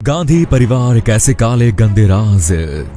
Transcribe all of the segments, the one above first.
गांधी परिवार एक ऐसे काले गंदे राज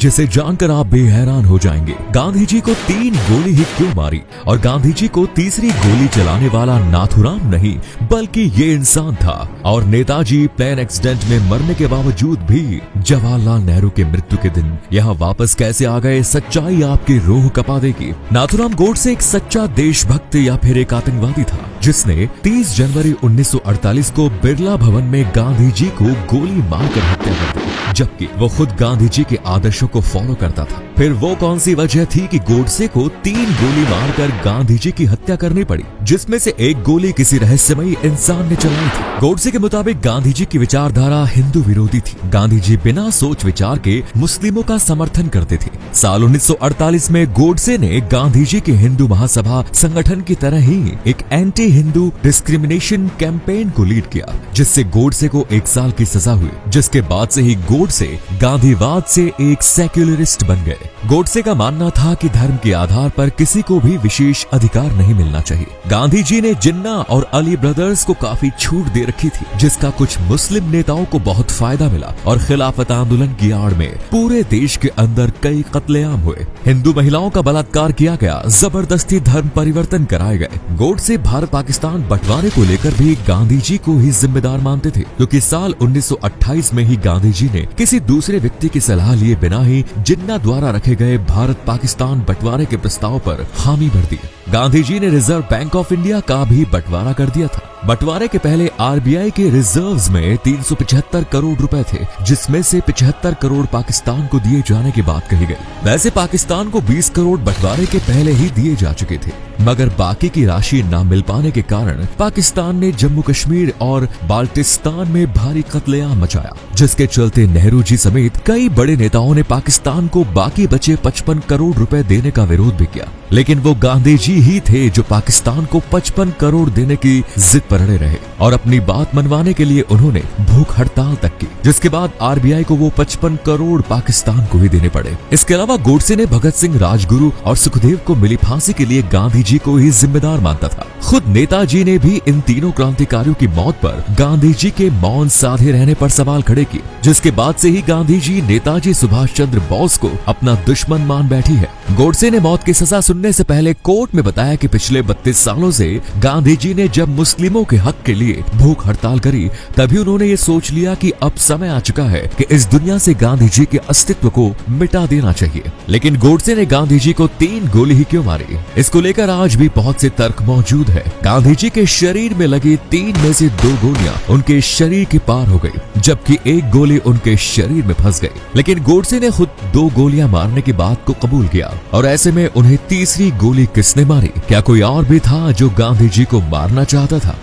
जिसे जानकर आप बेहैरान हो जाएंगे। गांधी जी को 3 गोली ही क्यों मारी? और गांधी जी को तीसरी गोली चलाने वाला नाथूराम नहीं बल्कि ये इंसान था। और नेताजी प्लेन एक्सीडेंट में मरने के बावजूद भी जवाहरलाल नेहरू के मृत्यु के दिन यहाँ वापस कैसे आ गए, सच्चाई आपकी रूह कपा देगी। नाथूराम गोडसे एक सच्चा देशभक्त या फिर एक आतंकवादी था जिसने 30 जनवरी 1948 को बिरला भवन में गांधी जी को गोली मारकर हत्या कर दी, जबकि वो खुद गांधी जी के आदर्शों को फॉलो करता था। फिर वो कौन सी वजह थी कि गोडसे को 3 गोली मारकर गांधी जी की हत्या करनी पड़ी, जिसमें से एक गोली किसी रहस्यमयी इंसान ने चलाई थी। गोडसे के मुताबिक गांधी जी की विचारधारा हिंदू विरोधी थी। गांधी जी बिना सोच विचार के मुस्लिमों का समर्थन करते थे। साल 1948 में गोडसे ने गांधी जी के हिंदू महासभा संगठन की तरह ही एक एंटी हिंदू डिस्क्रिमिनेशन कैंपेन को लीड किया, जिससे गोडसे को 1 साल की सजा हुई, जिसके बाद से ही गोडसे गांधीवाद से एक सेक्युलरिस्ट बन गए। गोडसे का मानना था कि धर्म के आधार पर किसी को भी विशेष अधिकार नहीं मिलना चाहिए। गांधी जी ने जिन्ना और अली ब्रदर्स को काफी छूट दे रखी थी, जिसका कुछ मुस्लिम नेताओं को बहुत फायदा मिला और खिलाफत आंदोलन की आड़ में पूरे देश के अंदर कई कत्लेआम हुए। हिंदू महिलाओं का बलात्कार किया गया, जबरदस्ती धर्म परिवर्तन कराए गए। गोडसे भारत पाकिस्तान बंटवारे को लेकर भी गांधी जी को ही जिम्मेदार मानते थे, क्योंकि साल 1928 में ही गांधी जी ने किसी दूसरे व्यक्ति की सलाह लिए बिना ही जिन्ना द्वारा रखे गए भारत पाकिस्तान बंटवारे के प्रस्ताव पर हामी भर दी। गांधी जी ने रिजर्व बैंक ऑफ इंडिया का भी बंटवारा कर दिया था। बंटवारे के पहले आरबीआई के रिजर्व्स में 375 करोड़ रुपए थे, जिसमें से 75 करोड़ पाकिस्तान को दिए जाने की बात कही गई। वैसे पाकिस्तान को 20 करोड़ बंटवारे के पहले ही दिए जा चुके थे, मगर बाकी की राशि न मिल पाने के कारण पाकिस्तान ने जम्मू कश्मीर और बाल्टिस्तान में भारी कत्लेआम मचाया, जिसके चलते नेहरू जी समेत कई बड़े नेताओं ने पाकिस्तान को बाकी बचे 55 करोड़ रुपए देने का विरोध भी किया। लेकिन वो गांधी जी ही थे जो पाकिस्तान को 55 करोड़ देने की जिद पर अड़े रहे और अपनी बात मनवाने के लिए उन्होंने भूख हड़ताल तक की, जिसके बाद आरबीआई को वो 55 करोड़ पाकिस्तान को ही देने पड़े। इसके अलावा गोडसे ने भगत सिंह, राजगुरु और सुखदेव को मिली फांसी के लिए गांधी जी को ही जिम्मेदार मानता था। खुद नेताजी ने भी इन तीनों क्रांतिकारियों की मौत पर गांधी जी के मौन साधे रहने पर सवाल खड़े किए, जिसके बाद से ही गांधी जी नेताजी सुभाष चंद्र बोस को अपना दुश्मन मान बैठी है। गोडसे ने मौत की सजा सुनने से पहले कोर्ट में बताया कि पिछले 32 सालों से गांधी जी ने जब मुस्लिमों के हक के लिए भूख हड़ताल करी, तभी उन्होंने ये सोच लिया कि अब समय आ चुका है कि इस दुनिया से गांधी जी के अस्तित्व को मिटा देना चाहिए। लेकिन गोडसे ने गांधी जी को 3 गोली ही क्यों मारी, इसको लेकर आज भी बहुत से तर्क मौजूद है। गांधी जी के शरीर में लगी 3 में से 2 गोलियां उनके शरीर के पार हो गई, जबकि 1 गोली उनके शरीर में फंस गई। लेकिन गोडसे ने खुद 2 गोलियां मारने की बात को कबूल किया, और ऐसे में उन्हें तीसरी गोली किसने मारी? क्या कोई और भी था जो गांधी जी को मारना चाहता था?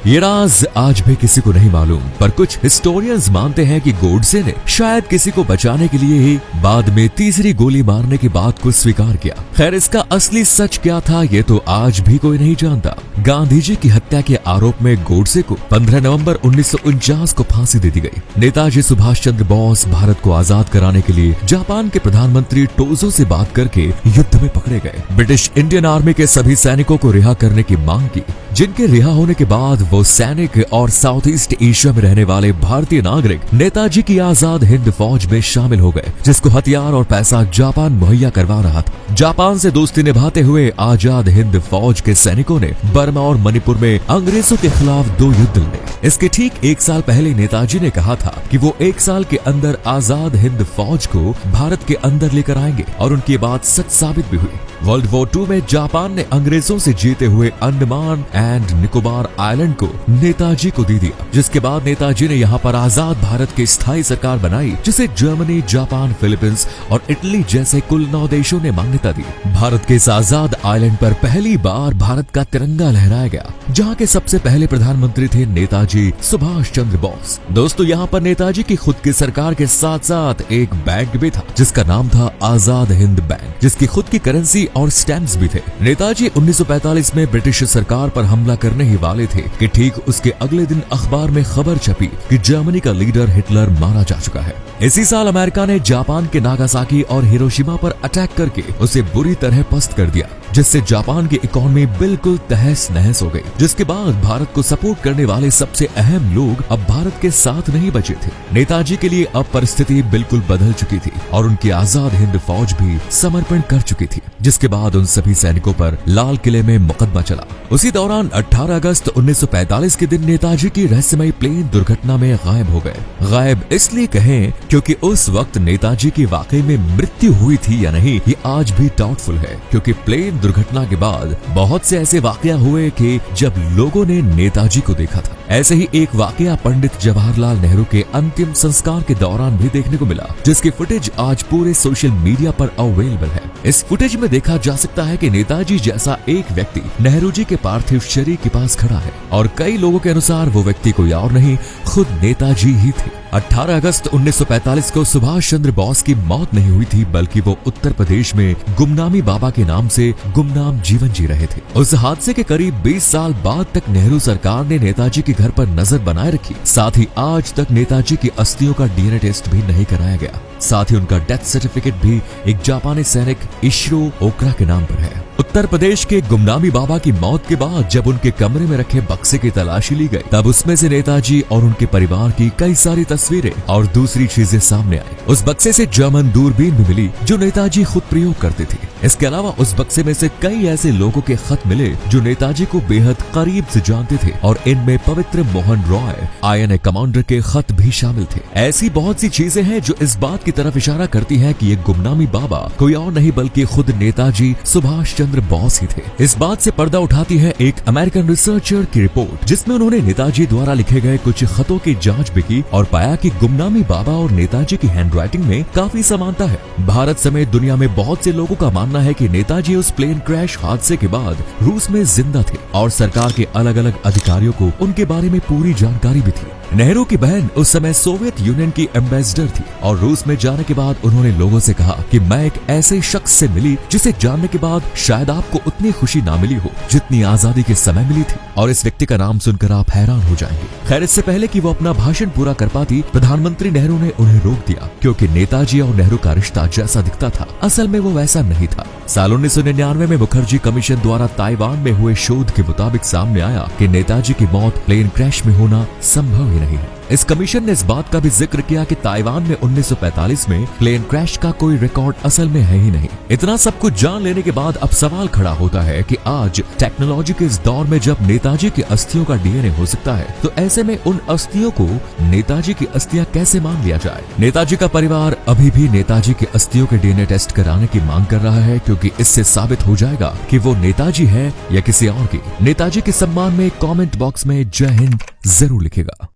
ये राज आज भी किसी को नहीं मालूम, पर कुछ हिस्टोरियंस मानते हैं कि गोडसे ने शायद किसी को बचाने के लिए ही बाद में तीसरी गोली मारने की बात को स्वीकार किया। खैर, इसका असली सच क्या था ये तो आज भी कोई नहीं जानता। गांधी जी की हत्या के आरोप में गोडसे को 15 नवंबर 1949 को फांसी दे दी गई। नेताजी सुभाष चंद्र बोस भारत को आजाद कराने के लिए जापान के प्रधानमंत्री टोजो से बात करके युद्ध में पकड़े गए। ब्रिटिश इंडियन आर्मी के सभी सैनिकों को रिहा करने की मांग की, जिनके रिहा होने के बाद वो सैनिक और साउथ ईस्ट एशिया में रहने वाले भारतीय नागरिक नेताजी की आजाद हिंद फौज में शामिल हो गए, जिसको हथियार और पैसा जापान मुहैया करवा रहा था। जापान से दोस्ती निभाते हुए आजाद हिंद फौज के सैनिकों ने बर्मा और मणिपुर में अंग्रेजों के खिलाफ 2 युद्ध लड़े। इसके ठीक 1 साल पहले नेताजी ने कहा था कि वो 1 साल के अंदर आजाद हिंद फौज को भारत के अंदर लेकर आएंगे, और उनकी बात सच साबित भी हुई। वर्ल्ड वॉर 2 में जापान ने अंग्रेजों से जीते हुए अंडमान एंड निकोबार आइलैंड को नेताजी को दे दिया, जिसके बाद नेताजी ने यहाँ पर आजाद भारत की स्थायी सरकार बनाई, जिसे जर्मनी, जापान, फिलीपींस और इटली जैसे कुल 9 देशों ने मान्यता दी। भारत के इस आजाद आइलैंड पर पहली बार भारत का तिरंगा लहराया गया, जहाँ के सबसे पहले प्रधानमंत्री थे नेताजी सुभाष चंद्र बोस। दोस्तों, यहाँ पर नेताजी की खुद की सरकार के साथ साथ एक बैंक भी था, जिसका नाम था आजाद हिंद बैंक, जिसकी खुद की करेंसी और स्टैम्प्स भी थे। नेताजी 1945 में ब्रिटिश सरकार पर हमला करने ही वाले थे कि ठीक उसके अगले दिन अखबार में खबर छपी कि जर्मनी का लीडर हिटलर मारा जा चुका है। इसी साल अमेरिका ने जापान के नागासाकी और हिरोशिमा पर अटैक करके उसे बुरी तरह पस्त कर दिया। जिससे जापान की इकोनॉमी बिल्कुल तहस नहस हो गई। जिसके बाद भारत को सपोर्ट करने वाले सबसे अहम लोग अब भारत के साथ नहीं बचे थे। नेताजी के लिए अब परिस्थिति बिल्कुल बदल चुकी थी और उनकी आजाद हिंद फौज भी समर्पण कर चुकी थी। जिसके बाद उन सभी सैनिकों पर लाल किले में मुकदमा चला। उसी दौरान 18 अगस्त 1945 के दिन नेताजी की रहस्यमयी प्लेन दुर्घटना में गायब हो गए। गायब इसलिए कहें क्योंकि उस वक्त नेताजी की वाकई में मृत्यु हुई थी या नहीं ये आज भी डाउटफुल है, क्योंकि प्लेन दुर्घटना के बाद बहुत से ऐसे वाकया हुए कि जब लोगों ने नेताजी को देखा था। ऐसे ही एक वाकया पंडित जवाहरलाल नेहरू के अंतिम संस्कार के दौरान भी देखने को मिला, जिसकी फुटेज आज पूरे सोशल मीडिया पर अवेलेबल है। इस फुटेज में देखा जा सकता है कि नेताजी जैसा एक व्यक्ति नेहरू जी के पार्थिव शरीर के पास खड़ा है और कई लोगों के अनुसार वो व्यक्ति कोई और नहीं खुद नेताजी ही थे। 18 अगस्त 1945 को सुभाष चंद्र बोस की मौत नहीं हुई थी, बल्कि वो उत्तर प्रदेश में गुमनामी बाबा के नाम से गुमनाम जीवन जी रहे थे। उस हादसे के करीब 20 साल बाद तक नेहरू सरकार ने नेताजी के घर पर नजर बनाए रखी। साथ ही आज तक नेताजी की अस्थियों का डीएनए टेस्ट भी नहीं कराया गया। साथ ही उनका डेथ सर्टिफिकेट भी एक जापानी सैनिक इशिरो ओकरा के नाम पर है। उत्तर प्रदेश के गुमनामी बाबा की मौत के बाद जब उनके कमरे में रखे बक्से की तलाशी ली गई, तब उसमें से नेताजी और उनके परिवार की कई सारी तस्वीरें और दूसरी चीजें सामने आई। उस बक्से से जर्मन दूरबीन भी मिली जो नेताजी खुद प्रयोग करते थे। इसके अलावा उस बक्से में से कई ऐसे लोगों के खत मिले जो नेताजी को बेहद करीब से जानते थे और इनमें पवित्र मोहन रॉय आईएनए कमांडर के खत भी शामिल थे। ऐसी बहुत सी चीजें हैं जो इस बात की तरफ इशारा करती है कि ये गुमनामी बाबा कोई और नहीं बल्कि खुद नेताजी सुभाष चंद्र बोस ही थे। इस बात से पर्दा उठाती है एक अमेरिकन रिसर्चर की रिपोर्ट, जिसमें उन्होंने नेताजी द्वारा लिखे गए कुछ खतों की जांच भी की और पाया कि गुमनामी बाबा और नेताजी की हैंडराइटिंग में काफी समानता है। भारत समेत दुनिया में बहुत से लोगों का मानना है कि नेताजी उस प्लेन क्रैश हादसे के बाद रूस में जिंदा थे और सरकार के अलग अलग अधिकारियों को उनके बारे में पूरी जानकारी भी थी। नेहरू की बहन उस समय सोवियत यूनियन की एम्बेसडर थी और रूस में जाने के बाद उन्होंने लोगों से कहा कि मैं एक ऐसे शख्स से मिली जिसे जानने के बाद शायद आपको उतनी खुशी ना मिली हो जितनी आजादी के समय मिली थी, और इस व्यक्ति का नाम सुनकर आप हैरान हो जाएंगे। खैर, इससे पहले कि वो अपना भाषण पूरा कर पाती, प्रधानमंत्री नेहरू ने उन्हें रोक दिया, क्योंकि नेताजी और नेहरू का रिश्ता जैसा दिखता था असल में वो वैसा नहीं था। साल 1999 में मुखर्जी कमीशन द्वारा ताइवान में हुए शोध के मुताबिक सामने आया कि नेताजी की मौत प्लेन क्रैश में होना संभव ही नहीं है। इस कमीशन ने इस बात का भी जिक्र किया कि ताइवान में 1945 में प्लेन क्रैश का कोई रिकॉर्ड असल में है ही नहीं। इतना सब कुछ जान लेने के बाद अब सवाल खड़ा होता है कि आज टेक्नोलॉजी के इस दौर में जब नेताजी की अस्थियों का डीएनए हो सकता है, तो ऐसे में उन अस्थियों को नेताजी की अस्थियां कैसे मान लिया जाए। नेताजी का परिवार अभी भी नेताजी की अस्थियों के डीएनए टेस्ट कराने की मांग कर रहा है, क्योंकि इससे साबित हो जाएगा कि वो नेताजी है या किसी और की। नेताजी के सम्मान में कमेंट बॉक्स में जय हिंद जरूर लिखेगा।